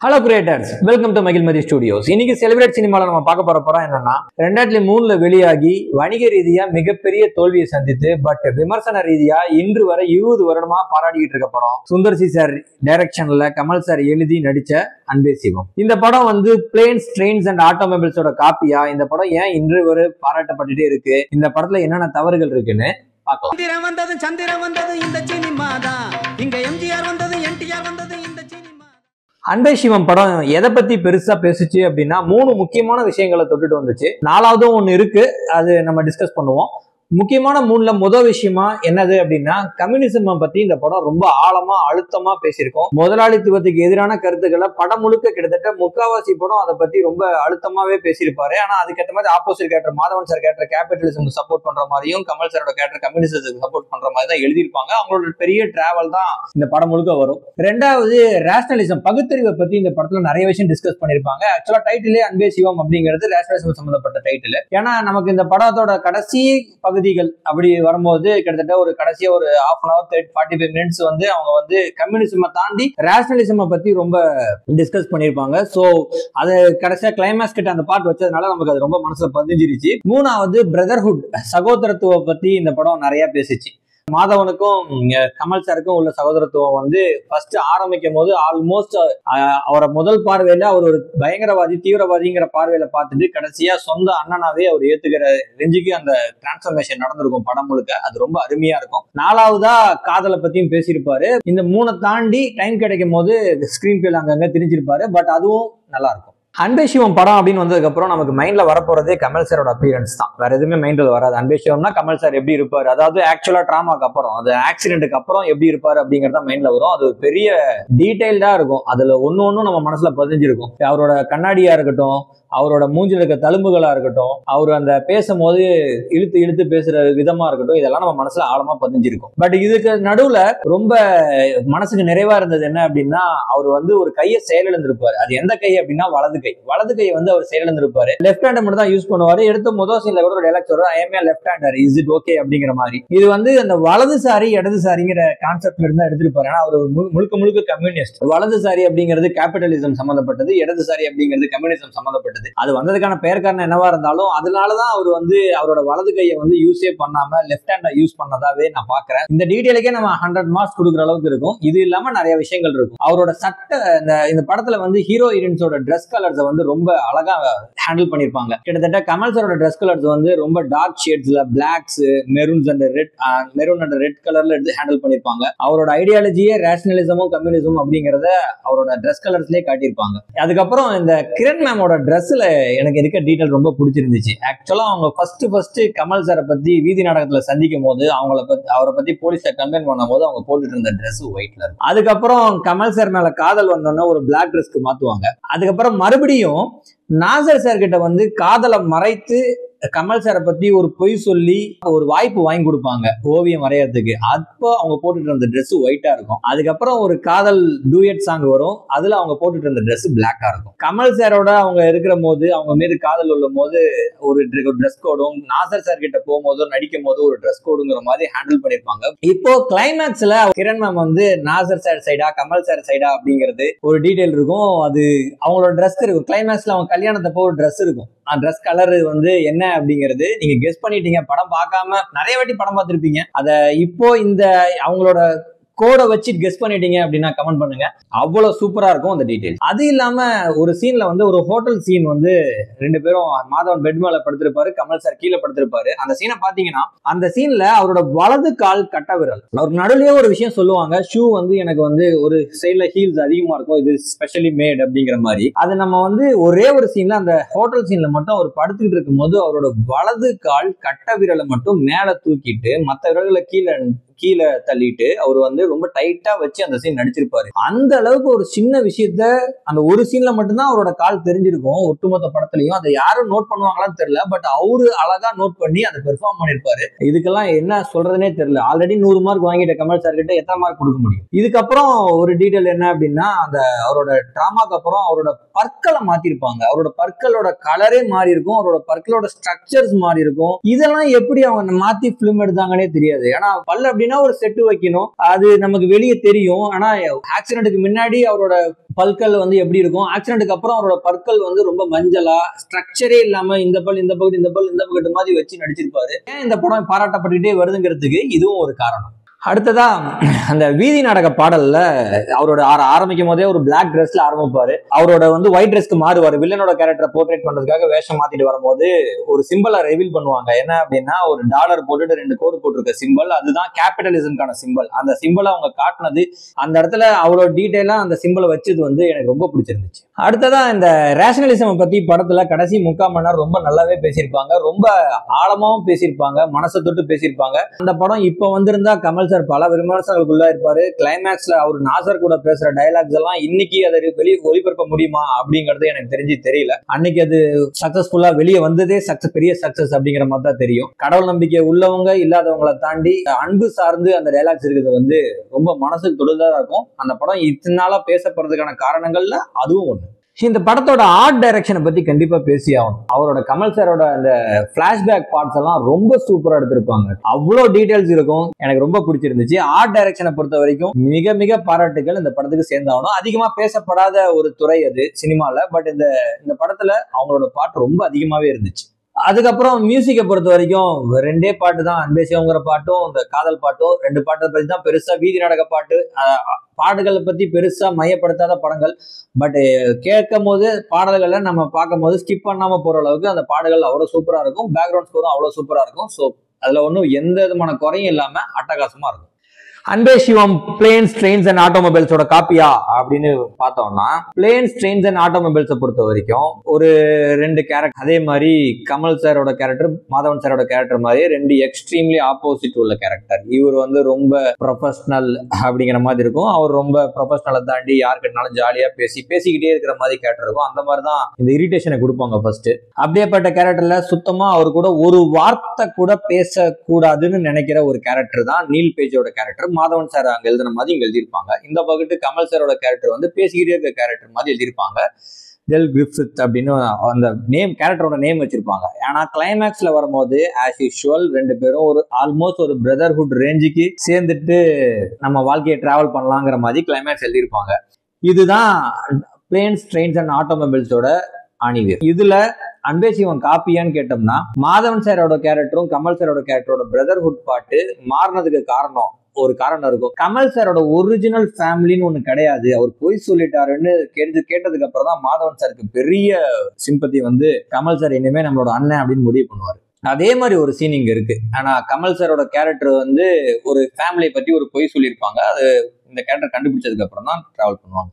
Hello creators, welcome to Mahishmati studios. இன்னைக்கு celebrate சினிமால நம்ம பார்க்க போற படம் என்னன்னா 2003 வெளியாகி வணிக ரீதியா மிகப்பெரிய தோல்வியை சந்தித்து பட் விமர்சன ரீதியா இன்று வரை 20 வருடமா பாராட்டிக்கிட்டு இருக்க படம் சுந்தர் சி சார் டைரக்ஷன்ல கமல் சார் எழுதி நடிச்ச அன்பே சிவம். இந்த படம் வந்து பிளேன்ஸ், ட்ரெயின்ஸ் அண்ட் ஆட்டோமொபைல்ஸோட காப்பியா இந்த படம் ஏன் இன்று வரை பாராட்டப்பட்டுட்டே இருக்கு, இந்த படத்துல என்னென்ன தவறுகள் இருக்குன்னு பார்க்கலாம். சந்திரன் வந்தது இந்த சினிமா தான், இங்க எம்ஜிஆர் வந்தது, என்டிஆர் வந்தது இந்த சினிமா. அன்பே சிவம் படம் எதை பத்தி பெருசா பேசுச்சு அப்படின்னா 3 முக்கியமான விஷயங்களை தொட்டுட்டு வந்துச்சு. 4வதும் ஒண்ணு இருக்கு, அது நம்ம டிஸ்கஸ் பண்ணுவோம். முக்கியமான 3ல முதல் விஷயமா என்னது அப்படின்னா கம்யூனிசம் பத்தி இந்த படம் ரொம்ப ஆழமா அழுத்தமா பேசியிருக்கோம். முதலாளித்துவத்துக்கு எதிரான கருத்துக்களை படம் முழுக்க கிட்டத்தட்ட முக்காவாசி படம் அதை பத்தி ரொம்ப அழுத்தமாவே பேசியிருப்பாரு. ஆனா அதுக்கேற்ற மாதிரி opposite character Madhavan sir character capitalism support பண்ற மாதிரியும் கமல் சாரோட கேரக்டர் கம்யூனிசத்துக்கு சப்போர்ட் பண்ற மாதிரி தான் எழுதியிருப்பாங்க. அவங்களோட பெரிய டிராவல் தான் இந்த படம் முழுக்க வரும். 2வது ரேஷனலிசம், பகுத்தறிவை பத்தி இந்த படத்துல நிறைய விஷயம் டிஸ்கஸ் பண்ணிருப்பாங்க. ஆக்சுவலா டைட்டிலே அன்பே சிவம் அப்படிங்கிறது ரேஷனலிசம் சம்பந்தப்பட்ட டைட்டில். ஏன்னா நமக்கு இந்த படத்தோட கடைசி பகுதிகள் அப்படி வரும்போது கிட்டத்தட்ட ஒரு கடைசியா ஒரு 1/2 hour 45 minutes வந்து அவங்க வந்து கம்யூனிசம் தாண்டி ரேஷனலிசம் பத்தி ரொம்ப டிஸ்கஸ் பண்ணிருப்பாங்க. சோ அது கடைசியா கிளைமேக்ஸ் கிட்ட அந்த பார்ட் வச்சதுனால நமக்கு அது ரொம்ப மனசுல பதிஞ்சிருச்சு. 3வது பிரதர்ஹுட், சகோதரத்துவ பத்தி இந்த படம் நிறைய பேசிச்சு. மாதவனுக்கும் கமல் சாருக்கும் உள்ள சகோதரத்துவம் வந்து ஃபர்ஸ்ட் ஆரம்பிக்கும் போது ஆல்மோஸ்ட் அவரை முதல் பார்வையில அவர் ஒரு பயங்கரவாதி, தீவிரவாதிங்கிற பார்வையில பார்த்துட்டு கடைசியா சொந்த அண்ணனாவே அவர் ஏத்துக்கிற ரெஞ்சுக்கு அந்த டிரான்ஸ்பர்மேஷன் நடந்திருக்கும் படம் முழுக்க. அது ரொம்ப அருமையா இருக்கும். 4வதா காதலை பத்தியும் பேசியிருப்பாரு. இந்த 3 தாண்டி டைம் கிடைக்கும் போது ஸ்கிரீன் பிளே அங்கங்க திரிஞ்சிருப்பாரு. பட் அதுவும் நல்லா இருக்கும். அன்பே சிவம் படம் அப்படின்னு வந்ததுக்கு அப்புறம் நமக்கு மைண்ட்ல வரப்போறதே கமல் சாரோட அப்பியரன்ஸ் தான், வேற எதுவுமே மைண்ட்ல வராது. அன்பே சிவம்னா கமல் சார் எப்படி இருப்பாரு, அதாவது ஆக்சுவலா டிராமாக்கு அப்புறம், அது ஆக்சிடென்ட்டுக்கு அப்புறம் எப்படி இருப்பாரு அப்படிங்கறத மைண்ட்ல வரும். அது பெரிய டீடைல்டா இருக்கும். அதுல ஒன்னு நம்ம மனசுல பதிஞ்சிருக்கும். அவரோட கண்ணாடியா இருக்கட்டும், அவரோட மூஞ்சில இருக்க தழும்புகளா இருக்கட்டும், அவர் அந்த பேசும்போது இழுத்து இழுத்து பேசுற விதமா இருக்கட்டும், இதெல்லாம் நம்ம மனசுல ஆழமா பதிஞ்சிருக்கும். பட் இதுக்கு நடுவுல ரொம்ப மனசுக்கு நிறைவா இருந்தது என்ன அப்படின்னா அவர் வந்து ஒரு கையை செயலிழந்திருப்பாரு. அது எந்த கை அப்படின்னா வலது கை. வலது கை வந்து அவர் செயலிழந்திருப்பாரு. லெஃப்ட் ஹேண்ட் மட்டும் தான் யூஸ் பண்ணுவாரு. எடுத்த முதல் சீன்ல கூட ஒரு டைலாக் சொல்றாரு, I M A left hander, is it okay அப்படிங்கிற மாதிரி. இது வந்து அந்த வலதுசாரி இடதுசாரிங்கிற கான்செப்ட்ல இருந்தா எடுத்திருப்பாரு. ஆனா அவர் முழுக்க முழுக்க கம்யூனிஸ்ட். வலதுசாரி அப்படிங்கிறது கேபிட்டலிசம் சம்பந்தப்பட்டது, இடதுசாரி அப்படிங்கிறது கம்யூனிசம் சம்பந்தப்பட்டது. அது வந்ததுக்கான பெயர் காரணம் என்னவா இருந்தாலும் அதனாலதான் அவர் வந்து அவரோட வலது கையை வந்து யூஸே பண்ணாம லெஃப்ட் ஹேண்டா யூஸ் பண்ணதாவே நான் பாக்குறேன். இந்த டீடைலுக்கே நம்ம 100 மார்க்ஸ் கொடுக்குற அளவுக்கு இருக்கும். இது இல்லாம நிறைய விஷயங்கள் இருக்கும். அவரோட சட்டை, இந்த படத்துல வந்து ஹீரோ ஹீரோயின்ஸோட ட்ரெஸ் கலர்ஸ் வந்து ரொம்ப அழகா ஹேண்டில் பண்ணிருப்பாங்க. கிட்டத்தட்ட கமல் சாரோட ட்ரெஸ் கலர்ஸ் வந்து ரொம்ப டார்க் ஷேட்ஸ்ல blacks, maroons and red, maroon and red கலர்ல எடுத்து ஹேண்டில் பண்ணிருப்பாங்க. அவரோட ஐடியாலஜியே ரேஷனலிசமும் கம்யூனிசமும் அப்படிங்கறத அவரோட ட்ரெஸ் கலர்ஸ்லயே காட்டியிருப்பாங்க. அதுக்கப்புறம் இந்த கிரண் மேமோட ட்ரெஸ்ல எனக்கு இருக்க டீடைல் ரொம்ப பிடிச்சிருந்துச்சு. ஆக்சுவலா அவங்க ஃபர்ஸ்ட் கமல் சாரை பத்தி வீதி நாடகத்துல சந்திக்கும் போது அவரை பத்தி போலீஸ்ல கம்ப்ளைண்ட் பண்ணும் போது அவங்க போட்டுட்டு இருந்த ட்ரெஸ் ஒயிட்ல இருக்கும். அதுக்கப்புறம் கமல் சார் மேல காதல் வந்தோன்னா ஒரு பிளாக் ட்ரெஸ்க்கு மாத்துவாங்க. அதுக்கப்புறம் மறுபடியும் நாசர் சார் கிட்ட வந்து காதலை மறைத்து கமல் சாரை பத்தி ஒரு பொய் சொல்லி ஒரு வாய்ப்பு வாங்கி கொடுப்பாங்க ஓவியம் வரையறதுக்கு. அப்போ அவங்க போட்டுட்டு இருந்த ட்ரெஸ் ஒயிட்டா இருக்கும். அதுக்கப்புறம் ஒரு காதல் டூயட் சாங் வரும், அதுல அவங்க போட்டுட்டு இருந்த ட்ரெஸ் பிளாக்கா இருக்கும். கமல் சாரோட அவங்க இருக்கிற போது, அவங்க மீது காதல் உள்ள போது ஒரு ட்ரெஸ் கோடும், நாசர் சார் கிட்ட போகும்போதோ நடிக்கும் போது ஒரு ட்ரெஸ் கோடுங்கிற மாதிரி ஹேண்டில் பண்ணிருப்பாங்க. இப்போ கிளைமேக்ஸ்ல கிரண் மேம் வந்து நாசர் சார் சைடா கமல் சார் சைடா அப்படிங்கிறது ஒரு டீடைல் இருக்கும். அது அவங்களோட ட்ரெஸ் இருக்கும். கிளைமேக்ஸ்ல அவங்க கல்யாணத்தப்போ ஒரு ட்ரெஸ் இருக்கும். ட்ரெஸ் கலர் வந்து என்ன அப்படிங்கிறது நீங்க கெஸ் பண்ணிட்டீங்க. படம் பார்க்காம நிறைய வாட்டி படம் பார்த்திருப்பீங்க. அத இப்போ இந்த அவங்களோட கோடை வச்சு கெஸ் பண்ணிட்டீங்க அப்படின்னா கமெண்ட் பண்ணுங்க. அவ்வளவு சூப்பரா இருக்கும் அந்த டீடைல். அது இல்லாம ஒரு சீன்ல வந்து ஒரு ஹோட்டல் சீன் வந்து 2 பேரும், மாதவன் பெட் மேல படுத்திருப்பாரு, கமல் சார் கீழே படுத்திருப்பாரு. அந்த சீனை பாத்தீங்கன்னா அந்த சீன்ல அவரோட வலது கால் கட்ட விரல், அவருக்கு நடுவுலயே ஒரு விஷயம் சொல்லுவாங்க, ஷூ வந்து எனக்கு வந்து ஒரு சைட்ல ஹீல்ஸ் அதிகமா இருக்கும், இது ஸ்பெஷலி மேட் அப்படிங்கிற மாதிரி. அது நம்ம வந்து ஒரே ஒரு சீன்ல அந்த ஹோட்டல் சீன்ல மட்டும் அவர் படுத்துக்கிட்டு இருக்கும் போது அவரோட வலது கால் கட்ட விரலை மட்டும் மேல தூக்கிட்டு மற்ற விரல்களை கீழே தள்ளிட்டு அவர் வந்து ரொம்ப டைட்டா வச்சு அந்த சீன் நடிச்சிருப்பாரு. அந்த அளவுக்கு ஒரு சின்ன விஷயத்த அந்த ஒரு சீன்ல மட்டும்தான் அவரோட கால் தெரிஞ்சிருக்கும் ஒட்டுமொத்த படத்துலயும். அதை யாரும் நோட் பண்ணுவாங்களான்னு தெரியல. பட் அவரு அழகா நோட் பண்ணி அதை பெர்ஃபார்ம் பண்ணிருப்பாரு. இதுக்கெல்லாம் என்ன சொல்றதுனே தெரியல. ஆல்ரெடி 100 மார்க் வாங்கிட்ட கமல் சார் கிட்ட எத்தனை மார்க் கொடுக்க முடியும்? இதுக்கப்புறம் ஒரு டீடைல் என்ன அப்படின்னா அந்த அவரோட டிராமாக்கு அப்புறம் அவரோட பற்களை மாத்திருப்பாங்க. அவரோட பற்களோட கலரே மாறி இருக்கும், அவரோட பற்களோட ஸ்ட்ரக்சர்ஸ் மாறி இருக்கும். இதெல்லாம் எப்படி அவங்க மாத்தி பிலிம் எடுத்தாங்கன்னே தெரியாது. ஏன்னா பல்லு அப்படின்னு அப்படின்னா ஒரு செட்டு வைக்கணும், அது நமக்கு வெளியே தெரியும். ஆனா ஆக்சிடென்ட்டுக்கு முன்னாடி அவரோட பற்கள் வந்து எப்படி இருக்கும், ஆக்சிடென்ட்டுக்கு அப்புறம் அவரோட பற்கள் வந்து ரொம்ப மஞ்சளா ஸ்ட்ரக்சரே இல்லாம இந்த பல் இந்த பக்கத்து இந்த பல் இந்த பக்கத்து மாதிரி வச்சு நடிச்சிருப்பாரு. ஏன் இந்த படம் பாராட்டப்பட்டுட்டே வருதுங்கிறதுக்கு இதுவும் ஒரு காரணம். அடுத்ததா அந்த வீதி நாடக பாடல்ல அவரோட ஆரம்பிக்கும் போதே ஒரு பிளாக் ட்ரெஸ்ல ஆரம்பிப்பாரு. அவரோட வந்து ஒயிட் ட்ரெஸ்க்கு மாறுவாரு. வில்லனோட கேரக்டரை போர்ட்ரேட் பண்றதுக்காக வேஷம் மாத்திட்டு வரும்போது ஒரு சிம்பிளை ரிவீல் பண்ணுவாங்க. என்ன அப்படின்னா ஒரு டாலர் போட்டுட்டு 2 கோடு போட்டிருக்க சிம்பிள், அதுதான் கேபிட்டலிசம்கான சிம்பிள். அந்த சிம்பிளை அவங்க காட்டினது அந்த இடத்துல அவ்வளோ டீட்டெயிலா அந்த சிம்பிளை வச்சது வந்து எனக்கு ரொம்ப பிடிச்சிருந்துச்சு. அடுத்ததா இந்த ரேஷனலிசம் பத்தி படத்துல கடைசி 3/4 மணி நேரம் ரொம்ப நல்லாவே பேசியிருப்பாங்க, ரொம்ப ஆழமாவும் பேசியிருப்பாங்க, மனசை தொட்டு பேசியிருப்பாங்க. அந்த படம் இப்ப வந்திருந்தா கமல் சார் பல விமர்சனங்களுக்குள்ள இருப்பாரு. கிளைமேக்ஸ்ல அவர் நாசர் கூட பேசுற டைலாக்ஸ் எல்லாம் இன்னைக்கு அதை வெளியே ஒளிபரப்ப முடியுமா அப்படிங்கிறது எனக்கு தெரிஞ்சு தெரியல. அன்னைக்கு அது சக்சஸ்ஃபுல்லா வெளியே வந்ததே பெரிய சக்சஸ் அப்படிங்கிற மாதிரி தான் தெரியும். கடவுள் நம்பிக்கை உள்ளவங்க இல்லாதவங்களை தாண்டி அன்பு சார்ந்து அந்த டைலாக்ஸ் இருக்கிறது வந்து ரொம்ப மனசுக்கு தொடுதலா இருக்கும். அந்த படம் இத்தனை நாளா பேசப்படுறதுக்கான காரணங்கள்ல அதுவும் ஒண்ணு. இந்த படத்தோட ஆர்ட் டைரக்ஷனை பத்தி கண்டிப்பா பேசி ஆகணும். அவரோட கமல் சாரோட அந்த பிளாஷ்பேக் பார்ட்ஸ் எல்லாம் ரொம்ப சூப்பரா எடுத்திருப்பாங்க. அவ்வளோ டீடைல்ஸ் இருக்கும், எனக்கு ரொம்ப பிடிச்சிருந்துச்சு. ஆர்ட் டைரக்ஷனை பொறுத்த வரைக்கும் மிக மிக பாராட்டுகள் இந்த படத்துக்கு சேர்ந்தாகணும். அதிகமா பேசப்படாத ஒரு துறை அது சினிமால, பட் இந்த படத்துல அவங்களோட பாட்டு ரொம்ப அதிகமாவே இருந்துச்சு. அதுக்கப்புறம் மியூசிக்கை பொறுத்த வரைக்கும் 2 பாட்டு தான், அன்பே சிவங்கிற பாட்டும் இந்த காதல் பாட்டும். 2 பாட்டை பத்தி தான் பெருசா, வீதி நாடக பாடுகளை பத்தி பெருசா மையப்படுத்தாத படங்கள். பட் கேட்கும் போது பாடல்களை நம்ம பார்க்கும் போது ஸ்கிப் பண்ணாம போற அளவுக்கு அந்த பாடல்கள் அவ்வளவு சூப்பரா இருக்கும். பேக்ரவுண்ட் ஸ்கோரும் அவ்வளவு சூப்பரா இருக்கும். ஸோ அதுல ஒன்றும் எந்த விதமான குறையும் இல்லாம அட்டகாசமா இருக்கும். அன்பே சிவம் பிளேன்ஸ் ட்ரெயின்ஸ் அண்ட் ஆட்டோமொபைல்ஸோட காப்பியா அப்படின்னு பார்த்தோம்னா, பிளேன்ஸ் ட்ரெயின்ஸ் அண்ட் ஆட்டோமொபைல்ஸை பொறுத்த வரைக்கும் ஒரு 2 கேரக்டர், அதே மாதிரி கமல் சாரோட கேரக்டர் மாதவன் சாரோட கேரக்டர் மாதிரி 2 எக்ஸ்ட்ரீம்லி ஆப்போசிட் உள்ள கேரக்டர். இவர் வந்து ரொம்ப ப்ரொஃபஷனல் அப்படிங்கிற மாதிரி இருக்கும், அவர் ரொம்ப ப்ரொஃபஷனலை தாண்டி யாருக்கிட்டனாலும் ஜாலியா பேசிக்கிட்டே இருக்கிற மாதிரி கேரக்டர் இருக்கும். அந்த மாதிரி தான் இந்த இரிட்டேஷனை கொடுப்பாங்க ஃபர்ஸ்ட். அப்படியேப்பட்ட கேரக்டர்ல சுத்தமா அவர் கூட ஒரு வார்த்தை கூட பேசக்கூடாதுன்னு நினைக்கிற ஒரு கேரக்டர் தான் நீல் பேஜோட கேரக்டர். மாதவன் சார் அங்க எழுதுன மாதிரி இங்க எழுதியிருப்பாங்க. இந்த பக்கத்து கமல் சாரோட கேரக்டர் வந்து பேசிக்கிட்டே இருக்க கேரக்டர் மாதிரி எழுதியிருப்பாங்க. டெல் கிரிஃபித் அப்படின்னு அந்த கேரக்டரோட நேம் வச்சிருப்பாங்க. ஆனா கிளைமேக்ஸ்ல வரும்போது ஆஸ் யூஷுவல் 2 பேரும் ஒரு ஆல்மோஸ்ட் ஒரு பிரதர்ஹுட் ரேஞ்சுக்கு சேர்ந்துட்டு நம்ம வாழ்க்கையை டிராவல் பண்ணலாங்கிற மாதிரி கிளைமேக்ஸ் எழுதியிருப்பாங்க. இதுதான் பிளேன்ஸ் ட்ரெயின்ஸ் அண்ட் ஆட்டோமொபைல்ஸோட ஆணிவேர். இதுல அன்பே சிவம் காப்பியான்னு கேட்டோம்னா, மாதவன் சாரோட கேரக்டரும் கமல் சாரோட கேரக்டரோட பிரதர்ஹுட் பாட்டு மாறினதுக்கு ஒரு காரணம் இருக்கும். கமல் சாரோட ஒரிஜினல் ஃபேமிலின்னு ஒண்ணு கிடையாது, அவர் பொய் சொல்லிட்டாருன்னு கேட்டதுக்கு அப்புறம் தான் மாதவன் சாருக்கு பெரிய சிம்பத்தி வந்து கமல் சார் இனிமே நம்மளோட அண்ணன் அப்படின்னு முடிவு பண்ணுவாரு. அதே மாதிரி ஒரு சீன் இங்க இருக்கு. ஆனா கமல் சாரோட கேரக்டர் வந்து ஒரு ஃபேமிலியை பத்தி ஒரு பொய் சொல்லியிருப்பாங்க, அது இந்த கேரக்டர் கண்டுபிடிச்சதுக்கு அப்புறம் தான் டிராவல் பண்ணுவாங்க.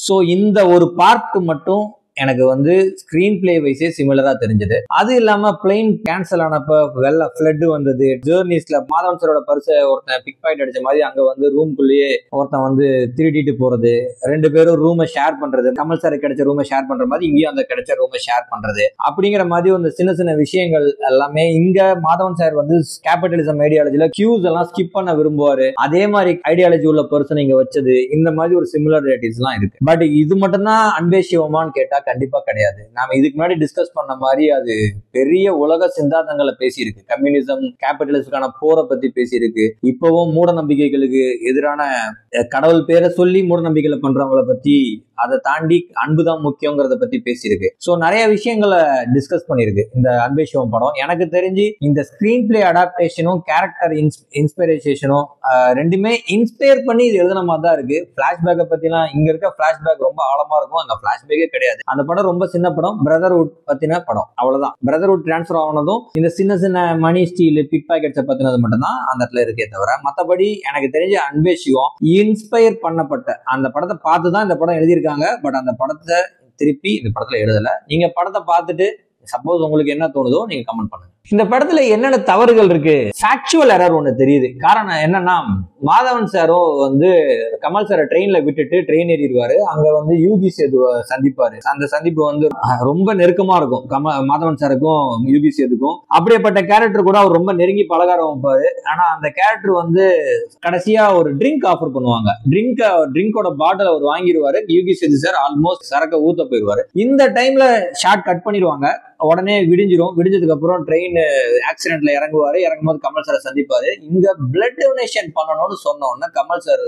ஸோ இந்த ஒரு பார்ட் மட்டும் எனக்கு வந்து ஸ்கிரீன் பிளே வைஸே சிமிலரா தெரிஞ்சது. அது இல்லாம பிளைன் கேன்சல் ஆனப்ப ஃபிளட் வந்தது, ஜேர்னிஸ்ல மாதவன் சாரோட பர்ஸை ஒருத்தன் பிக் பாயிண்ட் அடிச்ச மாதிரி அங்க வந்து ரூம்குள்ளேயே ஒருத்தன் வந்து திருடிட்டு போறது, 2 பேரும் ரூமை ஷேர் பண்றது, கமல் சாருக்கு கிடைச்ச ரூமை ஷேர் பண்ற மாதிரி இங்கேயும் அந்த கிடைச்ச ரூமை ஷேர் பண்றது அப்படிங்கிற மாதிரி ஒரு சின்ன விஷயங்கள் எல்லாமே இங்க மாதவன் சார் வந்து கேபிட்டலிசம் ஐடியாலஜில கியூஸ் எல்லாம் ஸ்கிப் பண்ண விரும்புவாரு. அதே மாதிரி ஐடியாலஜி உள்ள பர்சன் இங்க வச்சது, இந்த மாதிரி ஒரு சிமிலாரிட்டிஸ் எல்லாம் இருக்கு. பட் இது மட்டும் தான் அன்பே சிவமான்னு கேட்டா கண்டிப்பா கிடையாது. நாம இதுக்கு முன்னாடி டிஸ்கஸ் பண்ண மாதிரி அது பெரிய உலக சித்தாந்தங்களை பேசியிருக்கு. கம்யூனிசம் கேபிட்டலிஸ்டுக்கான போரை பத்தி பேசியிருக்கு. இப்பவும் மூட நம்பிக்கைகளுக்கு எதிரான கடவுள் பேரை சொல்லி மூட நம்பிக்கைகளை பண்றவங்களை பத்தி, அதை தாண்டி அன்புதான் முக்கியங்கிறத பத்தி பேசியிருக்கு. ஸோ நிறைய விஷயங்களை டிஸ்கஸ் பண்ணியிருக்கு இந்த அன்பே சிவம் படம். எனக்கு தெரிஞ்சு இந்த ஸ்கிரீன் பிளே அடாப்டேஷனும் கேரக்டர் இன்ஸ்பிரேஷனும் ரெண்டுமே இன்ஸ்பயர் பண்ணி இது எழுதுன மாதிரி தான் இருக்கு. பிளாஷ்பேக்கை பத்திலாம் இங்க இருக்க பிளாஷ்பேக் ரொம்ப ஆழமா இருக்கும், அங்க பிளாஷ்பேக்கே கிடையாது. அந்த படம் ரொம்ப சின்ன படம், பிரதர்ஹுட் பத்தின படம், அவ்வளவுதான். பிரதர்ஹுட் டிரான்ஸ்பர் ஆனதும் இந்த சின்ன மணி ஸ்டீல் பிக் பாக்கெட்ஸை பத்தினது மட்டும்தான் அந்த இடத்துல இருக்கே தவிர, மற்றபடி எனக்கு தெரிஞ்ச அன்பே சிவம் இன்ஸ்பயர் பண்ணப்பட்ட அந்த படத்தை பார்த்து தான் இந்த படம் எழுதியிருக்காங்க. பட் அந்த படத்தை திருப்பி இந்த படத்துல எழுதல. நீங்க படத்தை பார்த்துட்டு சப்போஸ் உங்களுக்கு என்ன தோணுதோ நீங்க கமெண்ட் பண்ணுங்க. இந்த படத்துல என்னென்ன தவறுகள் இருக்கு, ஃபேக்சுவல் எரர் ஒண்ணு தெரியுது. காரணம் என்னன்னா, மாதவன் சாரோ வந்து கமல் சாரை ட்ரெயின்ல விட்டுட்டு ட்ரெயின் ஏறிடுவாரு. அங்க வந்து யூகி சேதுவை சந்திப்பாரு. அந்த சந்திப்பு வந்து ரொம்ப நெருக்கமா இருக்கும் மாதவன் சாருக்கும் யூகி சேதுக்கும். அப்படியேப்பட்ட கேரக்டர் கூட அவர் ரொம்ப நெருங்கி பழக ஆரம்பிப்பாரு. ஆனா அந்த கேரக்டர் வந்து கடைசியா ஒரு ட்ரிங்க் ஆஃபர் பண்ணுவாங்க. ட்ரிங்கோட பாட்டில் அவர் வாங்கிடுவாரு. யூகி சேது சார் ஆல்மோஸ்ட் சரக்க ஊத்த போயிடுவாரு. இந்த டைம்ல ஷார்ட் கட் பண்ணிடுவாங்க. உடனே விடிஞ்சிடும். விடிஞ்சதுக்கு அப்புறம் ட்ரெயின் திடீர்னு ஆக்சிடென்ட்ல இறங்கும்போது கமல் சாரை சந்திப்பாரு. இங்க பிளட் டொனேஷன் பண்ணணும்னு சொன்ன உடனே Kamal sir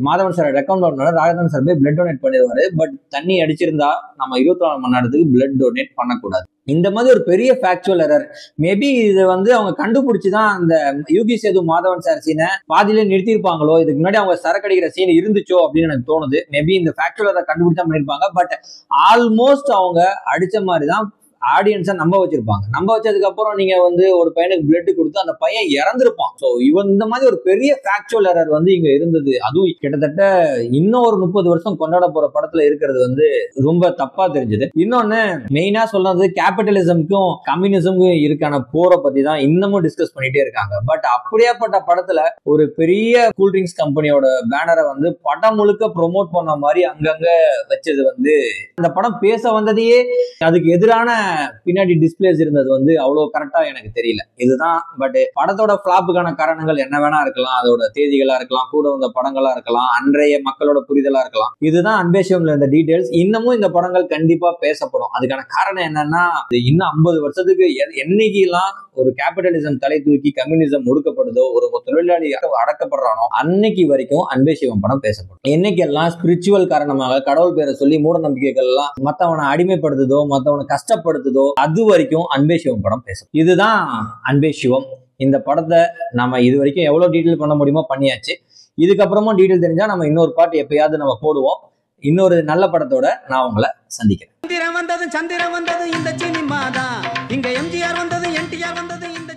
Madhavan sir recommend பண்ண ராகவன் சார் போய் பிளட் டொனேட் பண்ணிடுவாரு. பட் தண்ணி அடிச்சிருந்தா நம்ம 24 மணி நேரத்துக்கு பிளட் டொனேட் பண்ணக்கூடாது. இந்த மாதிரி ஒரு பெரிய ஃபேக்சுவல் எரர். மேபி இது அவங்க கண்டுபிடிச்சுதான் அந்த யூகி சேது மாதவன் சார் சீனை பாதியிலே நிறுத்திருப்பாங்களோ, இதுக்கு முன்னாடி அவங்க சரக்கடிக்கிற சீன் இருந்துச்சோ அப்படின்னு எனக்கு தோணுது. மேபி இந்த ஃபேக்சுவல் எரர் கண்டுபிடிச்சா பண்ணிருப்பாங்க. பட் ஆல்மோஸ்ட் அவங்க அடிச்ச மாதிரி தான் ஆடியன்ஸை நம்ப வச்சிருப்பாங்க. நம்ப வச்சதுக்கு அப்புறம் நீங்க ஒரு பையனுக்கு பிளட் கொடுத்து அந்த பையன் இறந்துருப்பான். ஸோ இந்த மாதிரி ஒரு பெரிய ஃபேக்சுவல் எரர் இங்க இருந்தது. அதுவும் கிட்டத்தட்ட இன்னும் ஒரு 30 வருஷம் கொண்டாட போற படத்துல இருக்கிறது ரொம்ப தப்பா தெரிஞ்சது. இன்னொன்னு மெயினா சொல்றது கேபிட்டலிசம்க்கும் கம்யூனிசம்க்கும் இருக்கான போரை பத்தி தான் இன்னமும் டிஸ்கஸ் பண்ணிட்டே இருக்காங்க. பட் அப்படியாப்பட்ட படத்துல ஒரு பெரிய கூல்ட்ரிங்க்ஸ் கம்பெனியோட பேனரை படம் முழுக்க ப்ரொமோட் பண்ண மாதிரி அங்கங்க வச்சது அந்த படம் பேச வந்ததையே அதுக்கு எதிரான பின்னாடி டிஸ்பிளேஸ் இருந்தது அவ்வளவு கரெக்டா எனக்கு தெரியல. இதுதான். பட் படத்தோட ஃபிளாப்புக்கான காரணங்கள் என்ன வேணா இருக்கலாம். அதோட தேதிகளா இருக்கலாம், கூட வந்த படங்களா இருக்கலாம், அன்றைய மக்களோட புரிதலா இருக்கலாம். இதுதான் அன்பே சிவம்ல இருந்த டீடைல்ஸ். இன்னமும் இந்த படங்கள் கண்டிப்பா பேசப்படும். அதுக்கான காரணம் என்னன்னா, இன்னும் 50 வருஷத்துக்கு என்னைக்கெல்லாம் ஒரு கேபிட்டலிசம் தலை தூக்கி கம்யூனிசம் ஒடுக்கப்படுதோ, ஒரு தொழிலாளி அடக்கப்படுறானோ அன்னைக்கு வரைக்கும் அன்பே சிவம் படம் பேசப்படும். என்னைக்கெல்லாம் ஸ்பிரிச்சுவல் காரணமாக கடவுள் பேரை சொல்லி மூட நம்பிக்கைகள் எல்லாம் மத்தவனை அடிமைப்படுத்துதோ, மத்தவனை கஷ்டப்படுத்துதோ, அது வரைக்கும் அன்பே சிவம் படம் பேசும். இதுதான் அன்பே சிவம். இந்த படத்தை நம்ம இது வரைக்கும் எவ்வளவு டீடைல் பண்ண முடியுமோ பண்ணியாச்சு. இதுக்கப்புறமும் டீடைல் தெரிஞ்சா நம்ம இன்னொரு பாட்டு எப்பயாவது நம்ம போடுவோம். இன்னொரு நல்ல படத்தோட நான் உங்களை சந்திக்கிறேன். சந்திரன் வந்தது இந்த சினிமா தான். இங்க எம்ஜிஆர் வந்தது, என்டிஆர் வந்தது இந்த